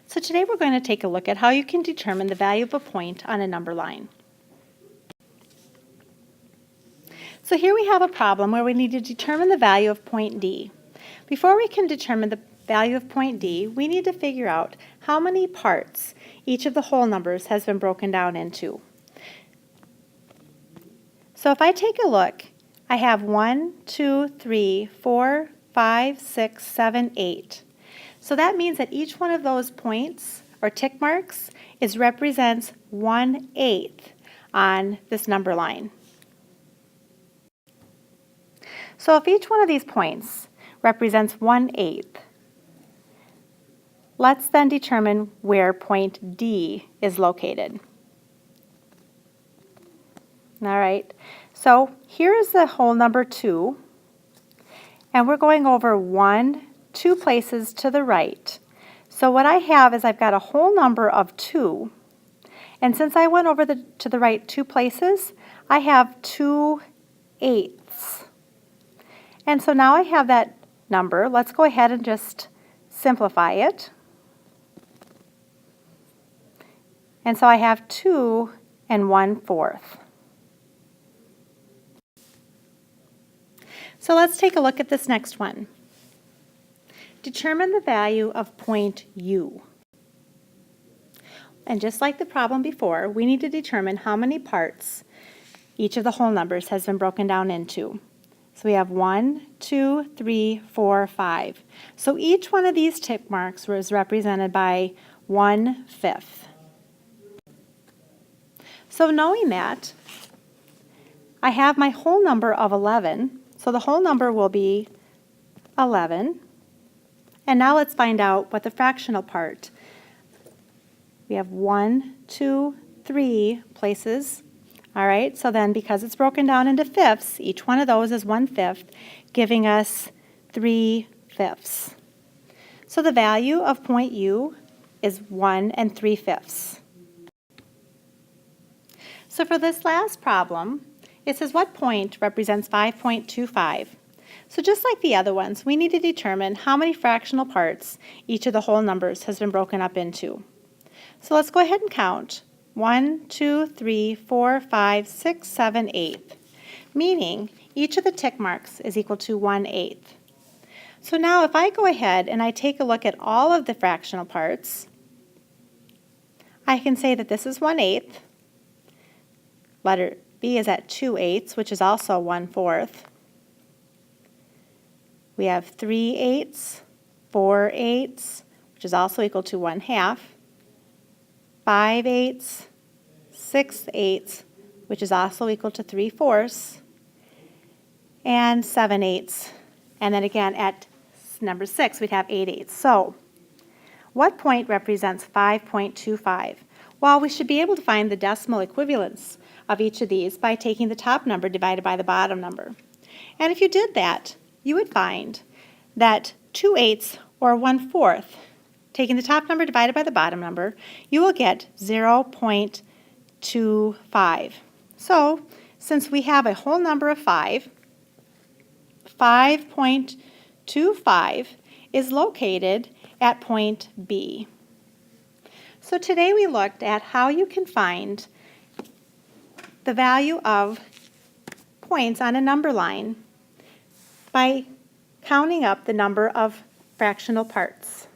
So today we're going to take a look at how you can determine the value of a point on a number line. So here we have a problem where we need to determine the value of point D. Before we can determine the value of point D, we need to figure out how many parts each of the whole numbers has been broken down into. So if I take a look, I have 1, 2, 3, 4, 5, 6, 7, 8. So that means that each one of those points or tick marks represents 1/8 on this number line. So if each one of these points represents 1/8, let's then determine where point D is located. All right, so here is the whole number 2, and we're going over 2 places to the right. So what I have is I've got a whole number of 2, and since I went over to the right 2 places, I have 2/8. And so now I have that number. Let's go ahead and just simplify it. And so I have 2 1/4. So let's take a look at this next one. Determine the value of point U. And just like the problem before, we need to determine how many parts each of the whole numbers has been broken down into. So we have 1, 2, 3, 4, 5. So each one of these tick marks was represented by 1/5. So knowing that, I have my whole number of 11. So the whole number will be 11. And now let's find out what the fractional part. We have 1, 2, 3 places. All right, so then because it's broken down into fifths, each one of those is 1/5, giving us 3/5. So the value of point U is 1 3/5. So for this last problem, it says what point represents 5.25? So just like the other ones, we need to determine how many fractional parts each of the whole numbers has been broken up into. So let's go ahead and count. 1, 2, 3, 4, 5, 6, 7, 8, meaning each of the tick marks is equal to 1/8. So now if I go ahead and I take a look at all of the fractional parts, I can say that this is 1/8. Letter B is at 2/8, which is also 1/4. We have 3/8, 4/8, which is also equal to 1/2. 5/8, 6/8, which is also equal to 3/4, and 7/8. And then again at number 6, we'd have 8/8. So what point represents 5.25? Well, we should be able to find the decimal equivalence of each of these by taking the top number divided by the bottom number. And if you did that, you would find that 2/8 or 1/4, taking the top number divided by the bottom number, you will get 0.25. So since we have a whole number of 5, 5.25 is located at point B. So today we looked at how you can find the value of points on a number line by counting up the number of fractional parts.